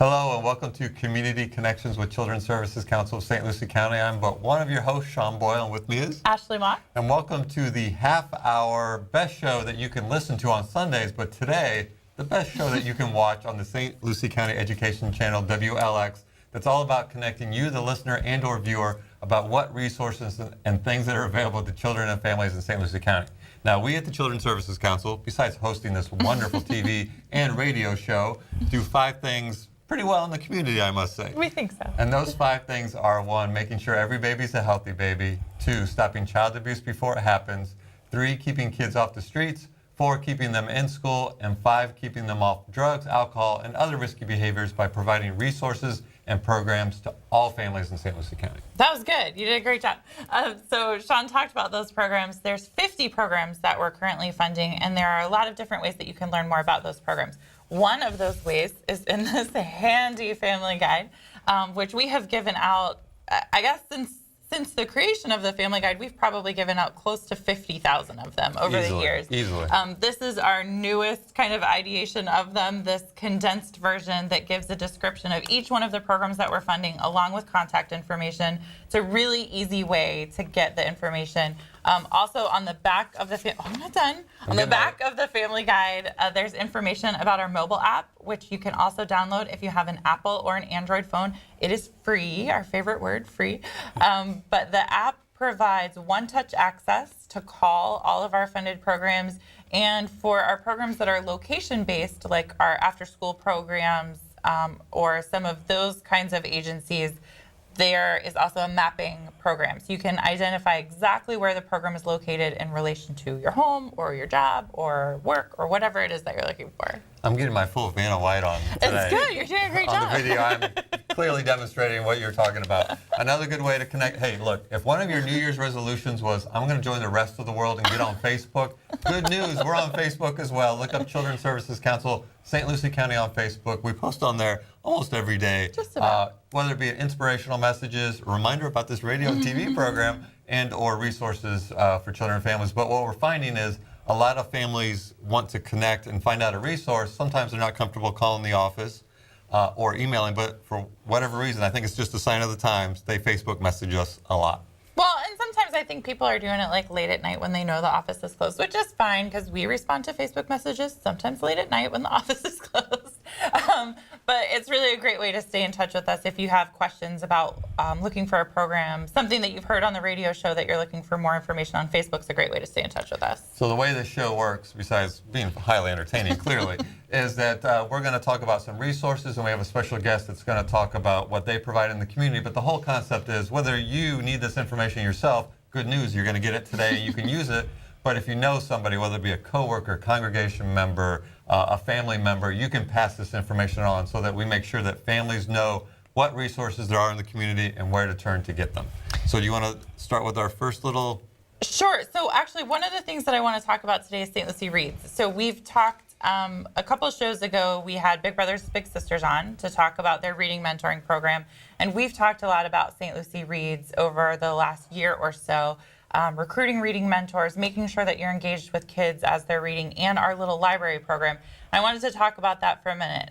Hello and welcome to Community Connections with Children's Services Council of St. Lucie County. I'm but one of your hosts, Sean Boyle, and with me is Ashley Mock. And welcome to the half-hour best show that you can listen to on Sundays, but today, the best show that you can watch on the St. Lucie County Education Channel, WLX, that's all about connecting you, the listener and or viewer, about what resources and things that are available to children and families in St. Lucie County. Now, we at the Children's Services Council, besides hosting this wonderful TV and radio show, do 5 things pretty well in the community, I must say. We think so. And those 5 things are: 1, making sure every baby's a healthy baby; 2, stopping child abuse before it happens; 3, keeping kids off the streets; 4, keeping them in school; and 5, keeping them off drugs, alcohol, and other risky behaviors by providing resources and programs to all families in St. Lucie County. That was good. You did a great job. So Sean talked about those programs. There's 50 programs that we're currently funding, and there are a lot of different ways that you can learn more about those programs. One of those ways is in this handy family guide, which we have given out, I guess since the creation of the family guide, we've probably given out close to 50,000 of them over the years. Easily. This is our newest kind of ideation of them, this condensed version that gives a description of each one of the programs that we're funding along with contact information. It's a really easy way to get the information. Also on the back of the, I'm not done. On the back of the family guide, there's information about our mobile app, which you can also download if you have an Apple or an Android phone. It is free, our favorite word, free. But the app provides one-touch access to call all of our funded programs. And for our programs that are location-based, like our after-school programs or some of those kinds of agencies, there is also a mapping program. So you can identify exactly where the program is located in relation to your home or your job or work or whatever it is that you're looking for. I'm getting my full Vanna White on today. It's good. You're doing a great job. On the video, I'm clearly demonstrating what you're talking about. Another good way to connect. Hey, look, if one of your New Year's resolutions was, I'm going to join the rest of the world and get on Facebook, good news. We're on Facebook as well. Look up Children's Services Council, St. Lucie County on Facebook. We post on there almost every day. Just about. Whether it be inspirational messages, a reminder about this radio and TV program, and or resources for children and families. But what we're finding is a lot of families want to connect and find out a resource. Sometimes they're not comfortable calling the office or emailing, but for whatever reason, I think it's just a sign of the times, they Facebook message us a lot. Well, and sometimes I think people are doing it like late at night when they know the office is closed, which is fine because we respond to Facebook messages sometimes late at night when the office is closed. But it's really a great way to stay in touch with us if you have questions about looking for a program, something that you've heard on the radio show that you're looking for more information on. Facebook's a great way to stay in touch with us. So the way this show works, besides being highly entertaining, clearly, is that we're going to talk about some resources, and we have a special guest that's going to talk about what they provide in the community. But the whole concept is whether you need this information yourself, good news, you're going to get it today and you can use it. But if you know somebody, whether it be a coworker, congregation member, a family member, you can pass this information on so that we make sure that families know what resources there are in the community and where to turn to get them. So do you want to start with our first little... Sure. So actually, one of the things that I want to talk about today is St. Lucie Reads. So we've talked a couple of shows ago, we had Big Brothers Big Sisters on to talk about their reading mentoring program. And we've talked a lot about St. Lucie Reads over the last year or so, recruiting reading mentors, making sure that you're engaged with kids as they're reading, and our little library program. I wanted to talk about that for a minute.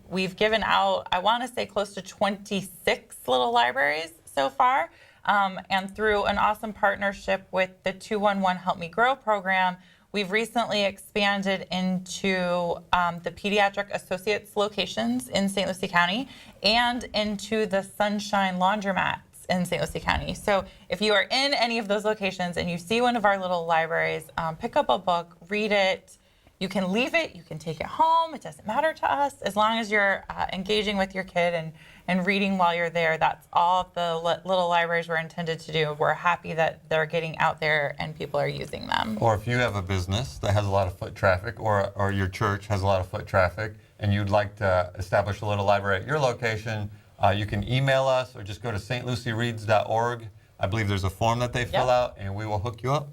We've given out, I want to say, close to 26 little libraries so far. And through an awesome partnership with the 211 Help Me Grow program, we've recently expanded into the Pediatric Associates locations in St. Lucie County and into the Sunshine Laundromats in St. Lucie County. So if you are in any of those locations and you see one of our little libraries, pick up a book, read it. You can leave it, you can take it home. It doesn't matter to us as long as you're engaging with your kid and reading while you're there. That's all the little libraries were intended to do. We're happy that they're getting out there and people are using them. Or if you have a business that has a lot of foot traffic, or your church has a lot of foot traffic, and you'd like to establish a little library at your location, you can email us or just go to stluciereads.org. I believe there's a form that they fill out, and we will hook you up.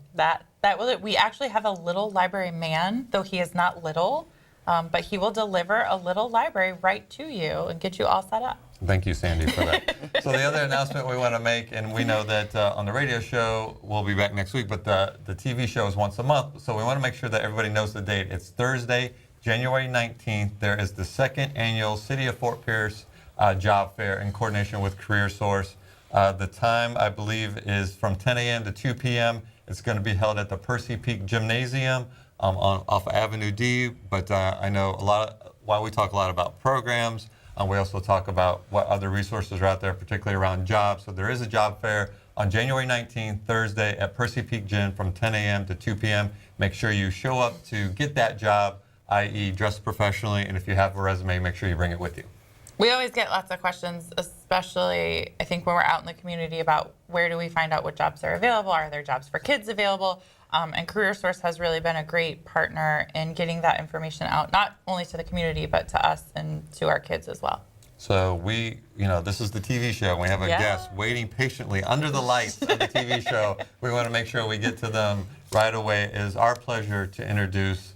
We actually have a little library man, though he is not little, but he will deliver a little library right to you and get you all set up. Thank you, Sandy, for that. So the other announcement we want to make, and we know that on the radio show, we'll be back next week, but the TV show is once a month, so we want to make sure that everybody knows the date. It's Thursday, January 19th, there is the second annual City of Fort Pierce Job Fair in coordination with CareerSource. The time, I believe, is from 10 a.m. to 2 p.m. It's going to be held at the Percy Peak Gymnasium off Avenue D. But I know while we talk a lot about programs, we also talk about what other resources are out there, particularly around jobs. So there is a job fair on January 19th, Thursday, at Percy Peak Gym from 10 a.m. to 2 p.m. Make sure you show up to get that job, i.e. dress professionally, and if you have a resume, make sure you bring it with you. We always get lots of questions, especially I think when we're out in the community, about where do we find out what jobs are available? Are there jobs for kids available? And CareerSource has really been a great partner in getting that information out, not only to the community, but to us and to our kids as well. So this is the TV show. We have a guest waiting patiently under the lights of the TV show. We want to make sure we get to them right away. It is our pleasure to introduce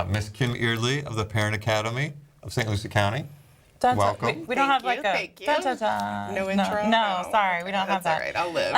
Miss Kim Eardley of the Parent Academy of St. Lucie County. Welcome. We don't have like a thank you. No intro? No, sorry, we don't have that. That's all right,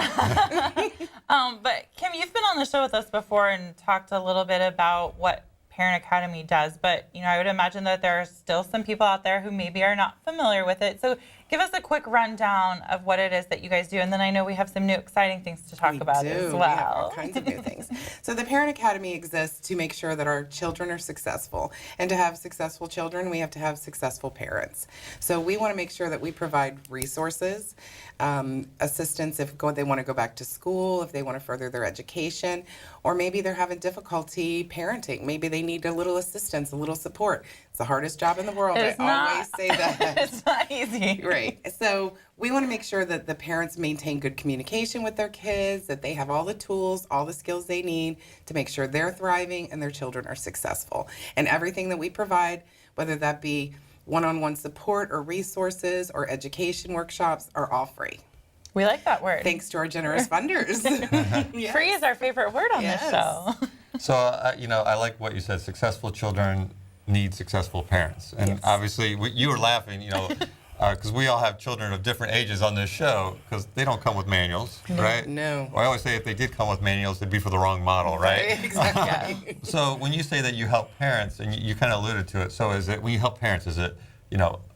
I'll live. But Kim, you've been on the show with us before and talked a little bit about what Parent Academy does, but I would imagine that there are still some people out there who maybe are not familiar with it. So give us a quick rundown of what it is that you guys do, and then I know we have some new exciting things to talk about as well. We have all kinds of new things. So the Parent Academy exists to make sure that our children are successful, and to have successful children, we have to have successful parents. So we want to make sure that we provide resources, assistance if they want to go back to school, if they want to further their education, or maybe they're having difficulty parenting. Maybe they need a little assistance, a little support. It's the hardest job in the world. I always say that. It's not easy. Right. So we want to make sure that the parents maintain good communication with their kids, that they have all the tools, all the skills they need to make sure they're thriving and their children are successful. And everything that we provide, whether that be one-on-one support or resources or education workshops, are all free. We like that word. Thanks to our generous funders. Yes. Free is our favorite word on this show. So, I like what you said. Successful children need successful parents. And obviously, you were laughing, because we all have children of different ages on this show, because they don't come with manuals, right? No. Well, I always say if they did come with manuals, they'd be for the wrong model, right? Exactly. So when you say that you help parents, and you kind of alluded to it, so when you help parents, is it,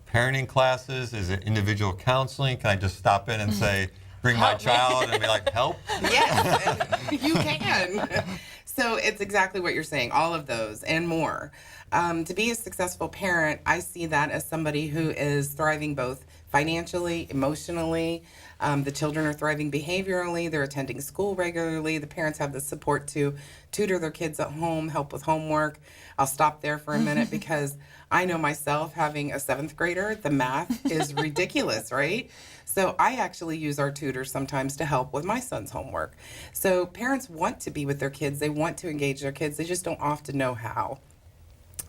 parenting classes? Is it individual counseling? Can I just stop in and say, bring my child and be like, help? Yes, you can. So it's exactly what you're saying, all of those and more. To be a successful parent, I see that as somebody who is thriving both financially, emotionally. The children are thriving behaviorally. They're attending school regularly. The parents have the support to tutor their kids at home, help with homework. I'll stop there for a minute because I know myself, having a 7th grader, the math is ridiculous, right? So I actually use our tutors sometimes to help with my son's homework. So parents want to be with their kids. They want to engage their kids. They just don't often know how.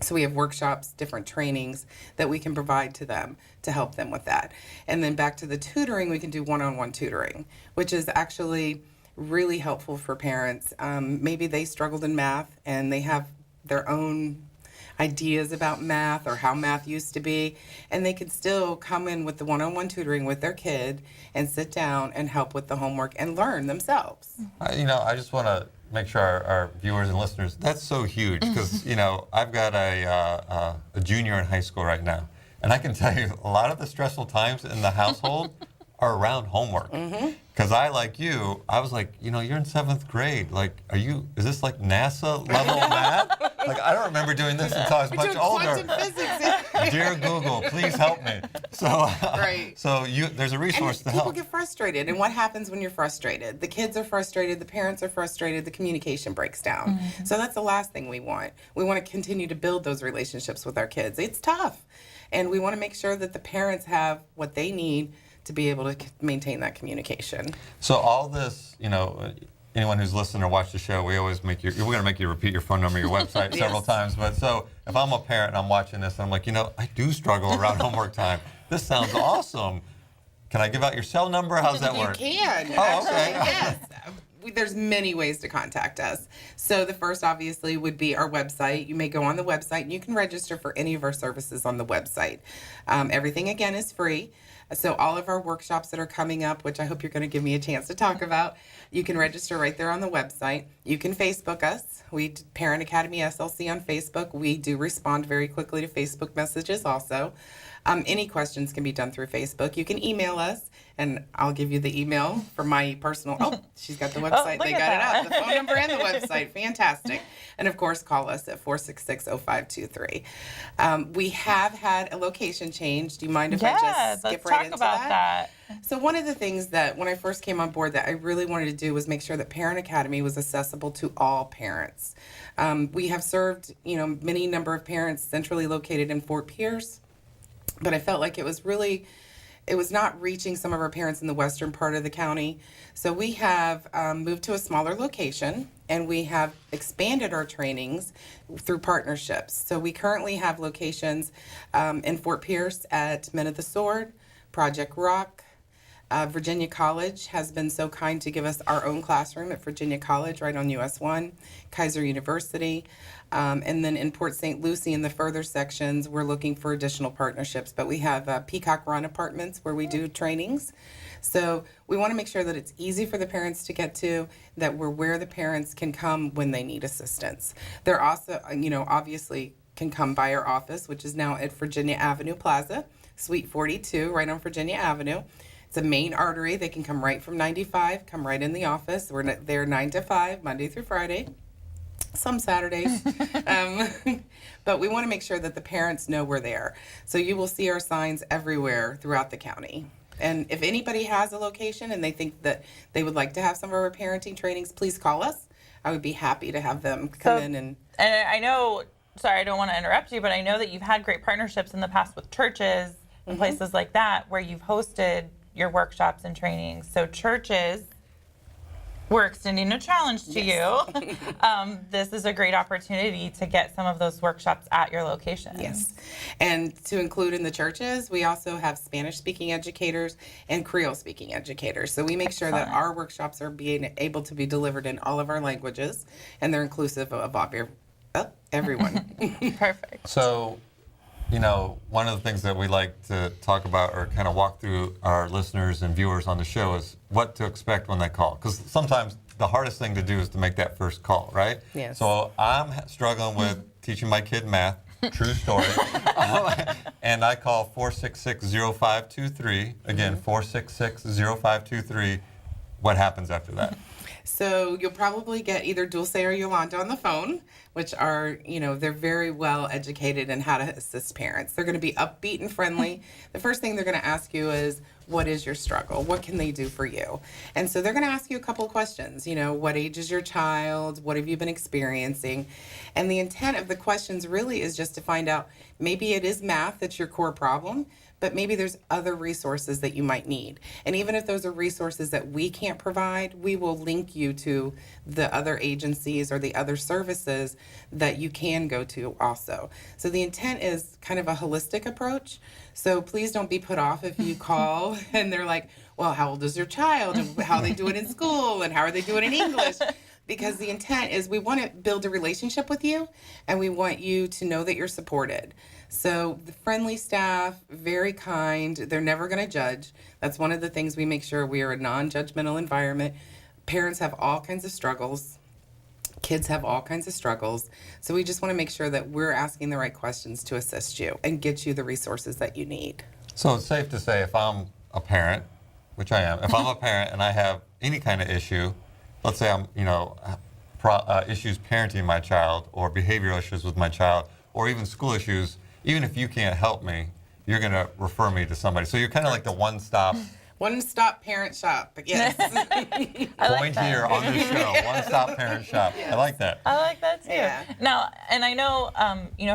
So we have workshops, different trainings that we can provide to them to help them with that. And then back to the tutoring, we can do one-on-one tutoring, which is actually really helpful for parents. Maybe they struggled in math and they have their own ideas about math or how math used to be, and they can still come in with the one-on-one tutoring with their kid and sit down and help with the homework and learn themselves. I just want to make sure our viewers and listeners, that's so huge because, I've got a junior in high school right now, and I can tell you a lot of the stressful times in the household are around homework. Because I, like you, I was like, you're in 7th grade. Like, is this like NASA level math? Like, I don't remember doing this until I was much older. Quantum physics. Dear Google, please help me. So, there's a resource to help. People get frustrated, and what happens when you're frustrated? The kids are frustrated, the parents are frustrated, the communication breaks down. So that's the last thing we want. We want to continue to build those relationships with our kids. It's tough, and we want to make sure that the parents have what they need to be able to maintain that communication. So all this, anyone who's listened or watched the show, we're going to make you repeat your phone number, your website several times. But so if I'm a parent and I'm watching this and I'm like, I do struggle around homework time. This sounds awesome. Can I give out your cell number? How's that work? You can. Oh, okay. Yes. there's many ways to contact us. So the first obviously would be our website. You may go on the website and you can register for any of our services on the website. Everything again is free. So all of our workshops that are coming up, which I hope you're going to give me a chance to talk about, you can register right there on the website. You can Facebook us. We Parent Academy SLC on Facebook. We do respond very quickly to Facebook messages also. Any questions can be done through Facebook. You can email us, and I'll give you the email for my personal. Oh, she's got the website. They got it up. The phone number and the website. Fantastic. And of course, call us at 466-0523. We have had a location change. Do you mind if I just skip right into that? Let's talk about that. So one of the things that when I first came on board that I really wanted to do was make sure that Parent Academy was accessible to all parents. We have served, many number of parents centrally located in Fort Pierce. But I felt like it was not reaching some of our parents in the western part of the county. So we have moved to a smaller location, and we have expanded our trainings through partnerships. So we currently have locations in Fort Pierce at Men of the Sword, Project Rock. Virginia College has been so kind to give us our own classroom at Virginia College right on US 1, Kaiser University. And then in Port St. Lucie in the further sections, we're looking for additional partnerships. But we have Peacock Run Apartments where we do trainings. So we want to make sure that it's easy for the parents to get to, that we're where the parents can come when they need assistance. They're also, obviously can come by our office, which is now at Virginia Avenue Plaza, Suite 42, right on Virginia Avenue. It's a main artery. They can come right from 95, come right in the office. We're there 9 to 5, Monday through Friday, some Saturdays. But we want to make sure that the parents know we're there. So you will see our signs everywhere throughout the county. And if anybody has a location and they think that they would like to have some of our parenting trainings, please call us. I would be happy to have them come in. And I know, sorry, I don't want to interrupt you, but I know that you've had great partnerships in the past with churches and places like that where you've hosted your workshops and trainings. So churches, we're extending a challenge to you. This is a great opportunity to get some of those workshops at your location. Yes. And to include in the churches, we also have Spanish-speaking educators and Creole-speaking educators. So we make sure that our workshops are being able to be delivered in all of our languages, and they're inclusive of everyone. Perfect. So, one of the things that we like to talk about or kind of walk through our listeners and viewers on the show is what to expect when they call. Because sometimes the hardest thing to do is to make that first call, right? Yes. So I'm struggling with teaching my kid math, true story. And I call 466-0523. Again, 466-0523. What happens after that? So you'll probably get either Dulce or Yolanda on the phone, which are, they're very well educated in how to assist parents. They're going to be upbeat and friendly. The first thing they're going to ask you is, what is your struggle? What can they do for you? And so they're going to ask you a couple of questions. What age is your child? What have you been experiencing? And the intent of the questions really is just to find out, maybe it is math that's your core problem, but maybe there's other resources that you might need. And even if those are resources that we can't provide, we will link you to the other agencies or the other services that you can go to also. So the intent is kind of a holistic approach. So please don't be put off if you call and they're like, well, how old is your child? And how are they doing in school? And how are they doing in English? Because the intent is we want to build a relationship with you, and we want you to know that you're supported. So the friendly staff, very kind, they're never going to judge. That's one of the things we make sure we are a non-judgmental environment. Parents have all kinds of struggles. Kids have all kinds of struggles. So we just want to make sure that we're asking the right questions to assist you and get you the resources that you need. So it's safe to say if I'm a parent, which I am, if I'm a parent and I have any kind of issue, let's say I'm, issues parenting my child or behavioral issues with my child or even school issues, even if you can't help me, you're going to refer me to somebody. So you're kind of like the one-stop parent shop, yes. Point here on this show, one-stop parent shop. Yes. I like that. I like that too. Yeah. Now, and I know,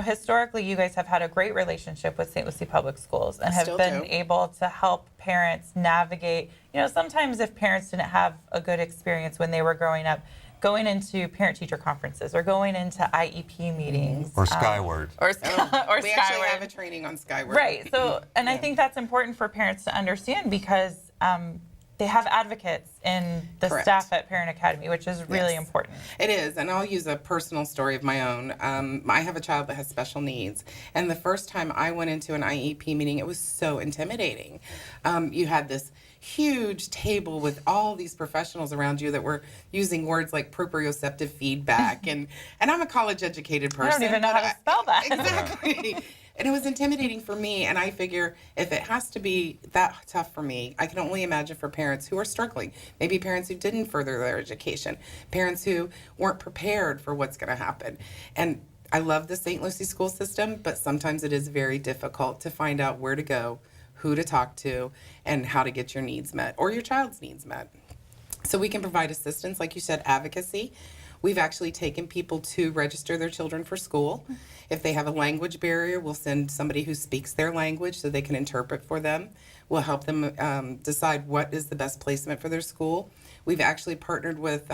historically you guys have had a great relationship with St. Lucie Public Schools and have been able to help parents navigate. Sometimes if parents didn't have a good experience when they were growing up, going into parent-teacher conferences or going into IEP meetings. Or Skyward. Or We Skyward. actually have a training on Skyward. Right. So, and I think that's important for parents to understand because they have advocates in the Correct. staff at Parent Academy, which is really Yes. important. It is, and I'll use a personal story of my own. I have a child that has special needs, and the first time I went into an IEP meeting, it was so intimidating. You had this huge table with all these professionals around you that were using words like proprioceptive feedback, and I'm a college-educated person. I don't even know how to spell that. Exactly. And it was intimidating for me, and I figure if it has to be that tough for me, I can only imagine for parents who are struggling. Maybe parents who didn't further their education, parents who weren't prepared for what's going to happen. And I love the St. Lucie school system, but sometimes it is very difficult to find out where to go, who to talk to, and how to get your needs met or your child's needs met. So we can provide assistance, like you said, advocacy. We've actually taken people to register their children for school. If they have a language barrier, we'll send somebody who speaks their language so they can interpret for them. We'll help them decide what is the best placement for their school. We've actually partnered with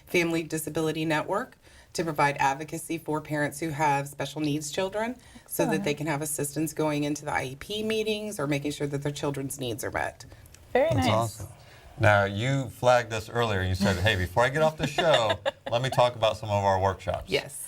Family Disability Network to provide advocacy for parents who have special needs children so that they can have assistance going into the IEP meetings or making sure that their children's needs are met. Very That's nice. awesome. Now, you flagged us earlier and you said, hey, before I get off the show, let me talk about some of our workshops. Yes.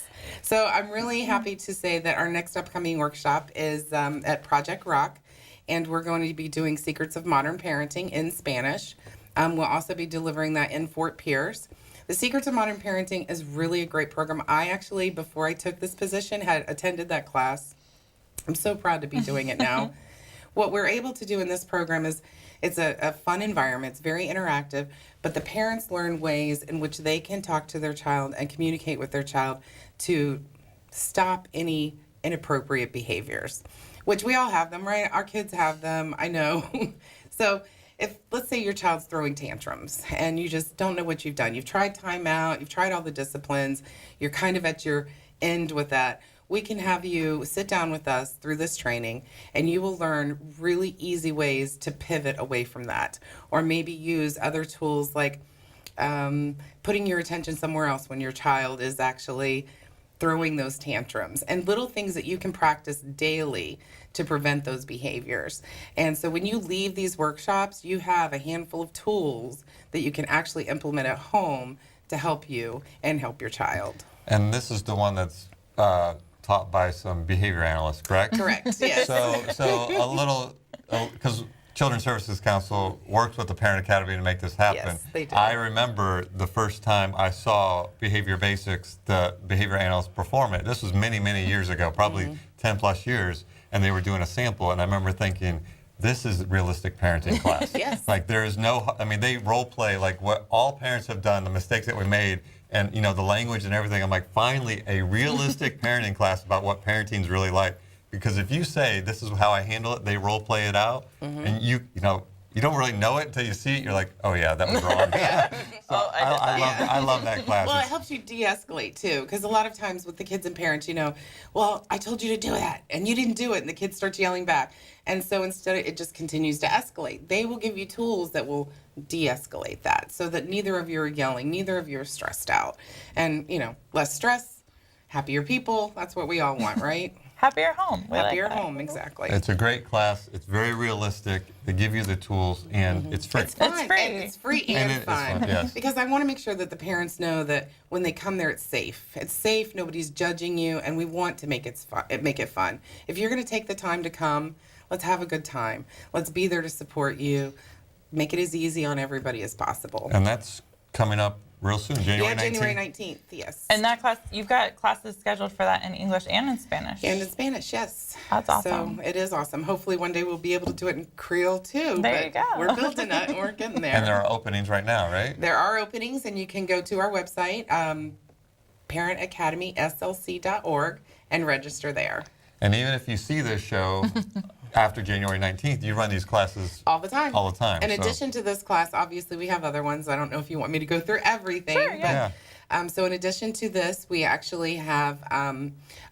So I'm really happy to say that our next upcoming workshop is at Project Rock, and we're going to be doing Secrets of Modern Parenting in Spanish. We'll also be delivering that in Fort Pierce. The Secrets of Modern Parenting is really a great program. I actually, before I took this position, had attended that class. I'm so proud to be doing it now. What we're able to do in this program is it's a fun environment. It's very interactive, but the parents learn ways in which they can talk to their child and communicate with their child to stop any inappropriate behaviors, which we all have them, right? Our kids have them, I know. So if, let's say your child's throwing tantrums and you just don't know what you've done. You've tried timeout, you've tried all the disciplines, you're kind of at your end with that. We can have you sit down with us through this training and you will learn really easy ways to pivot away from that. Or maybe use other tools like putting your attention somewhere else when your child is actually throwing those tantrums, and little things that you can practice daily to prevent those behaviors. And so when you leave these workshops, you have a handful of tools that you can actually implement at home to help you and help your child. And this is the one that's taught by some behavior analysts, correct? Correct, yes. So a little, because Children's Services Council works with the Parent Academy to make this happen. Yes, they do. I remember the first time I saw Behavior Basics, the behavior analysts perform it. This was many, many years ago, probably 10 plus years, and they were doing a sample, and I remember thinking, this is realistic parenting class. Yes. Like there is no, I mean, they role play like what all parents have done, the mistakes that we made, and you know, the language and everything. I'm like, finally, a realistic parenting class about what parenting is really like. Because if you say, this is how I handle it, they role play it out, and you know, you don't really know it until you see it. You're like, oh yeah, that was wrong. So I love that class. Well, it It's- helps you de-escalate too, because a lot of times with the kids and parents, you know, well, I told you to do that, and you didn't do it, and the kid starts yelling back. And so instead, it just continues to escalate. They will give you tools that will de-escalate that, so that neither of you are yelling, neither of you are stressed out. And, you know, less stress, happier people, that's what we all want, right? Happier home. We like Happier that. home, exactly. It's a great class. It's very realistic. They give you the tools, and it's free. It's fun. It's free. And it's free And and, it is fun. fun, yes. Because I want to make sure that the parents know that when they come there, it's safe. It's safe. Nobody's judging you, and we want to make it fun. Make it fun. If you're going to take the time to come, let's have a good time. Let's be there to support you. Make it as easy on everybody as possible. And that's coming up real soon, January 19th. January 19th. Yes. And that class, you've got classes scheduled for that in English and in Spanish. And in Spanish, yes. That's awesome. So it is awesome. Hopefully one day we'll be able to do it in Creole too. There but you go. We're building it. We're getting there. And there are openings right now, right? There are openings, and you can go to our website, parentacademyslc.org, and register there. And even if you see this show after January 19th, you run these classes All the time. all the time. In so- addition to this class, obviously we have other ones. I don't know if you want me to go through everything. Sure, yeah. But, so in addition to this, we actually have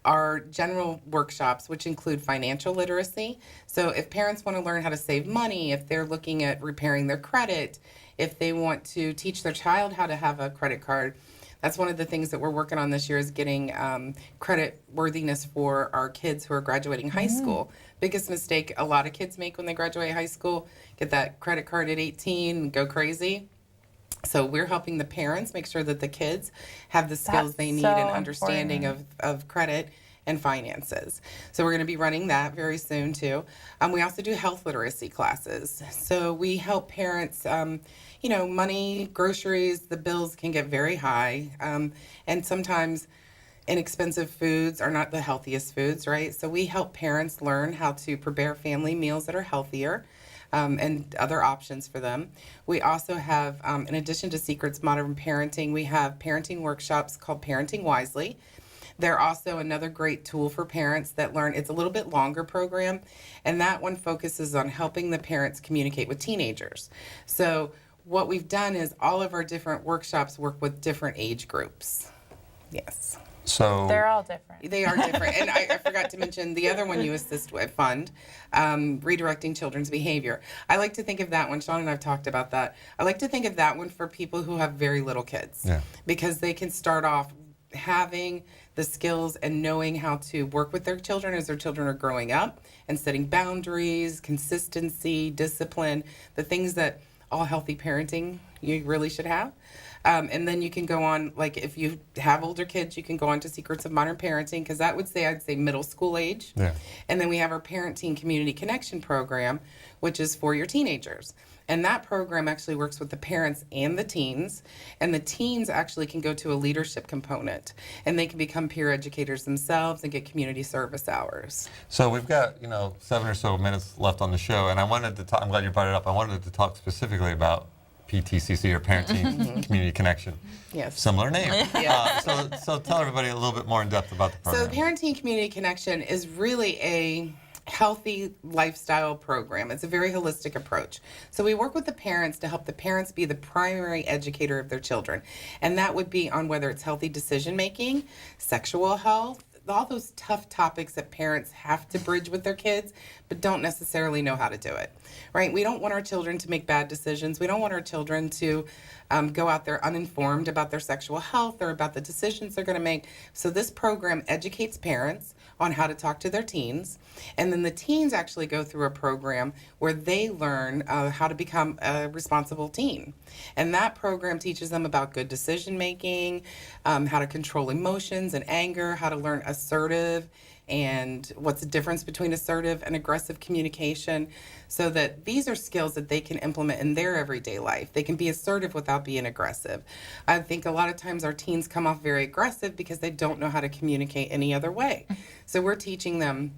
our general workshops, which include financial literacy. So if parents want to learn how to save money, if they're looking at repairing their credit, if they want to teach their child how to have a credit card, That's one of the things that we're working on this year is getting credit worthiness for our kids who are graduating high school. Biggest mistake a lot of kids make when they graduate high school, get that credit card at 18 and go crazy. So we're helping the parents make sure that the kids have the skills they need so and understanding of credit and finances. So we're going to be running that very soon too. We also do health literacy classes. So we help parents, money, groceries, the bills can get very high. And sometimes inexpensive foods are not the healthiest foods, right? So we help parents learn how to prepare family meals that are healthier. And other options for them. We also have, in addition to Secrets Modern Parenting, we have parenting workshops called Parenting Wisely. They're also another great tool for parents that learn. It's a little bit longer program, and that one focuses on helping the parents communicate with teenagers. So what we've done is all of our different workshops work with different age groups. Yes. So They're all different. They are different. And I forgot to mention the other one you assist with, fund, redirecting children's behavior. I like to think of that one, Sean and I've talked about that. I like to think of that one for people who have very little kids. Because they can start off having the skills and knowing how to work with their children as their children are growing up and setting boundaries, consistency, discipline, the things that all healthy parenting you really should have. And then you can go on, like if you have older kids, you can go on to Secrets of Modern Parenting, because that would say, I'd say middle school age. And then we have our Parent-Teen Community Connection program, which is for your teenagers. And that program actually works with the parents and the teens. And the teens actually can go to a leadership component, and they can become peer educators themselves and get community service hours. So we've got, 7 or so minutes left on the show, and I wanted to talk, I'm glad you brought it up, I wanted to talk specifically about PTCC, or Parent-Teen Community Connection. Yes. Similar name. So tell everybody a little bit more in depth about the program. So the Parent-Teen Community Connection is really a healthy lifestyle program. It's a very holistic approach. So we work with the parents to help the parents be the primary educator of their children. And that would be on whether it's healthy decision making, sexual health, all those tough topics that parents have to bridge with their kids, but don't necessarily know how to do it, right? We don't want our children to make bad decisions. We don't want our children to go out there uninformed about their sexual health or about the decisions they're going to make. So this program educates parents on how to talk to their teens. And then the teens actually go through a program where they learn how to become a responsible teen. And that program teaches them about good decision making, how to control emotions and anger, how to learn assertive, and what's the difference between assertive and aggressive communication, so that these are skills that they can implement in their everyday life. They can be assertive without being aggressive. I think a lot of times our teens come off very aggressive because they don't know how to communicate any other way. So we're teaching them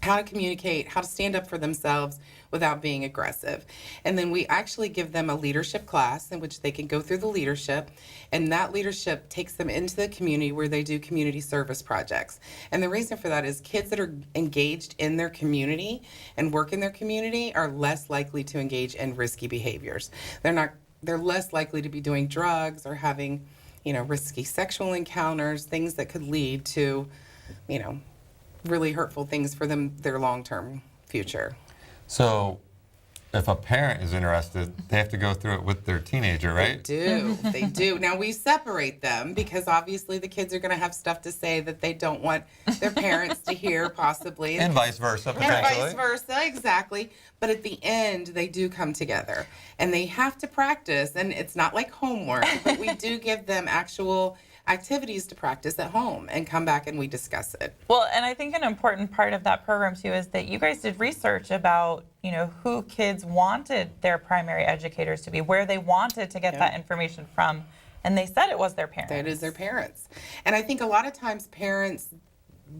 how to communicate, how to stand up for themselves without being aggressive. And then we actually give them a leadership class in which they can go through the leadership, and that leadership takes them into the community where they do community service projects. And the reason for that is kids that are engaged in their community and work in their community are less likely to engage in risky behaviors. They're less likely to be doing drugs or having, risky sexual encounters, things that could lead to, really hurtful things for them, their long-term future. So if a parent is interested, they have to go through it with their teenager, right? They do. Now we separate them because obviously the kids are going to have stuff to say that they don't want their parents to hear, possibly. And vice versa, potentially. And vice versa, exactly. But at the end, they do come together. And they have to practice, and it's not like homework, but we do give them actual activities to practice at home and come back and we discuss it. Well, and I think an important part of that program too is that you guys did research about, who kids wanted their primary educators to be, where they wanted to get that information from, and they said it was their parents. That is their parents. And I think a lot of times parents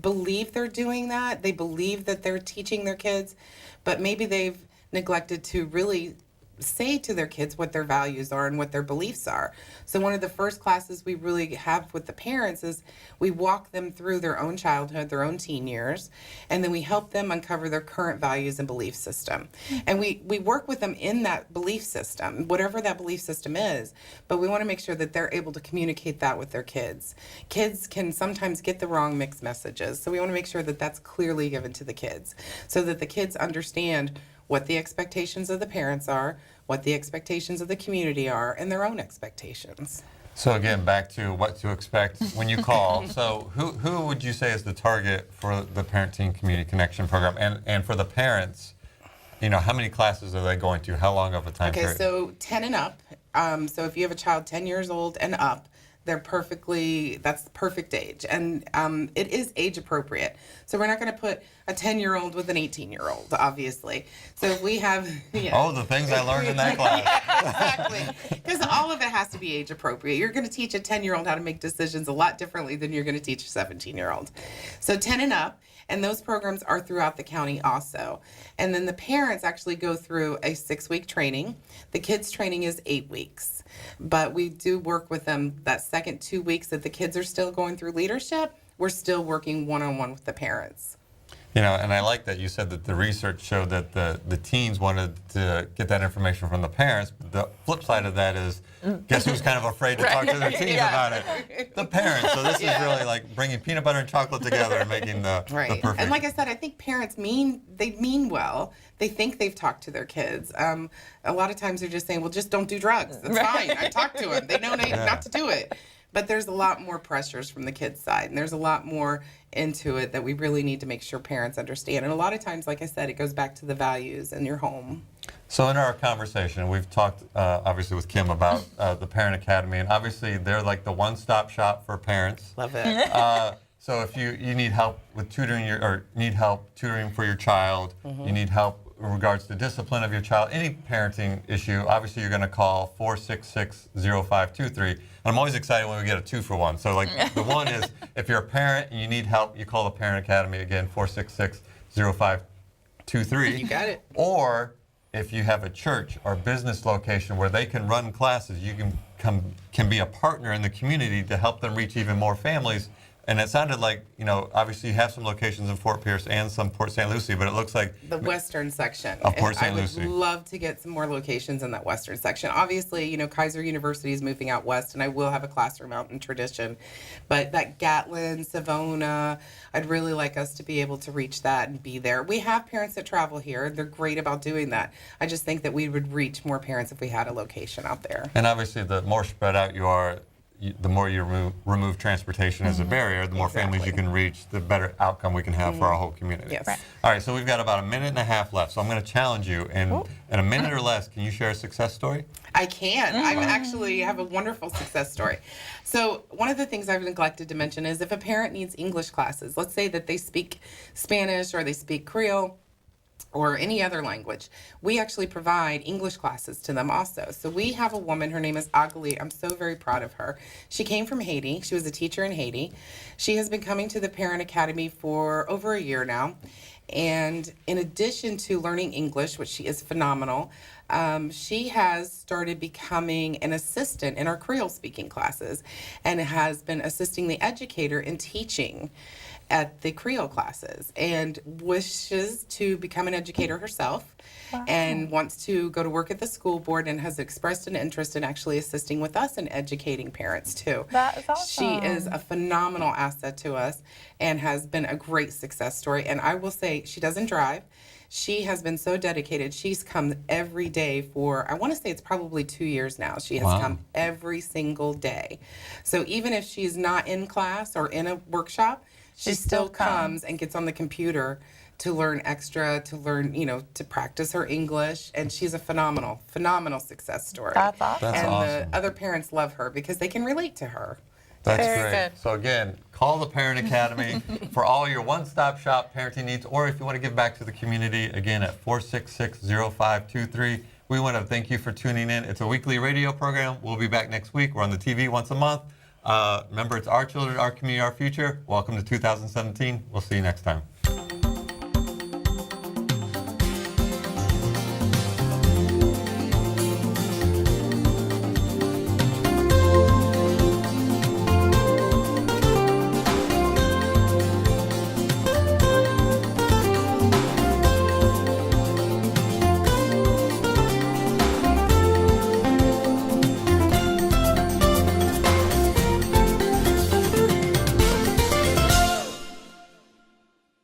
believe they're doing that. They believe that they're teaching their kids, but maybe they've neglected to really say to their kids what their values are and what their beliefs are. So one of the first classes we really have with the parents is we walk them through their own childhood, their own teen years, and then we help them uncover their current values and belief system. And we work with them in that belief system, whatever that belief system is, but we want to make sure that they're able to communicate that with their kids. Kids can sometimes get the wrong mixed messages, so we want to make sure that that's clearly given to the kids so that the kids understand what the expectations of the parents are, what the expectations of the community are, and their own expectations. So again, back to what to expect when you call. So who would you say is the target for the Parent-Teen Community Connection program? And for the parents, how many classes are they going to? How long of a time period? So 10 and up. So if you have a child 10 years old and up, that's the perfect age. And it is age appropriate. So we're not going to put a 10-year-old with an 18-year-old, obviously. So if we have... Oh, the things I learned in that class. Exactly. Because all of it has to be age appropriate. You're going to teach a 10-year-old how to make decisions a lot differently than you're going to teach a 17-year-old. So 10 and up. And those programs are throughout the county also. And then the parents actually go through a 6-week training. The kids' training is 8 weeks. But we do work with them that second 2 weeks that the kids are still going through leadership. We're still working one-on-one with the parents. And I like that you said that the research showed that the teens wanted to get that information from the parents. The flip side of that is, guess who's kind of afraid to talk to their teens about it? The parents. So this is really like bringing peanut butter and chocolate together and making the perfect. And like I said, I think parents mean well. They think they've talked to their kids. A lot of times they're just saying, well, just don't do drugs. That's fine. I talked to them. They know not to do it. But there's a lot more pressures from the kids' side, and there's a lot more into it that we really need to make sure parents understand. And a lot of times, like I said, it goes back to the values in your home. So in our conversation, we've talked obviously with Kim about the Parent Academy, and obviously they're like the one-stop shop for parents. Love it. So if you need help with tutoring need help tutoring for your child, you need help in regards to discipline of your child, any parenting issue, obviously you're going to call 466-0523. And I'm always excited when we get a 2-for-1. So like the one is, if you're a parent and you need help, you call the Parent Academy, again, 466-0523. You got it. Or if you have a church or business location where they can run classes, you can be a partner in the community to help them reach even more families. And it sounded like, obviously you have some locations in Fort Pierce and some Port St. Lucie, but it looks like... The western section. Of Port St. Lucie. I would love to get some more locations in that western section. Obviously, Kaiser University is moving out west, and I will have a classroom out in Tradition. But that Gatlin, Savona, I'd really like us to be able to reach that and be there. We have parents that travel here. They're great about doing that. I just think that we would reach more parents if we had a location out there. And obviously, the more spread out you are, the more you remove transportation as a barrier, the more families you can reach, the better outcome we can have for our whole community. Yes. Right. All right, so we've got about a minute and a half left. So I'm going to challenge you. In a minute or less, can you share a success story? I can. I actually have a wonderful success story. So one of the things I've neglected to mention is if a parent needs English classes, let's say that they speak Spanish or they speak Creole, or any other language, we actually provide English classes to them also. So we have a woman, her name is Agali. I'm so very proud of her. She came from Haiti. She was a teacher in Haiti. She has been coming to the Parent Academy for over a year now. And in addition to learning English, which she is phenomenal, she has started becoming an assistant in our Creole speaking classes and has been assisting the educator in teaching at the Creole classes and wishes to become an educator herself. Wow. And wants to go to work at the school board and has expressed an interest in actually assisting with us and educating parents too. That is awesome. She is a phenomenal asset to us and has been a great success story. And I will say, she doesn't drive. She has been so dedicated. She's come every day for, I want to say it's probably 2 years now. She has come every single day. So even if she's not in class or in a workshop, she still comes and gets on the computer to learn extra, to learn, to practice her English. And she's a phenomenal, phenomenal success story. That's awesome. And awesome. the other parents love her because they can relate to her. That's Very great. good. So again, call the Parent Academy for all your one-stop shop parenting needs, or if you want to give back to the community, again at 466-0523. We want to thank you for tuning in. It's a weekly radio program. We'll be back next week. We're on the TV once a month. Remember, it's our children, our community, our future. Welcome to 2017. We'll see you next time.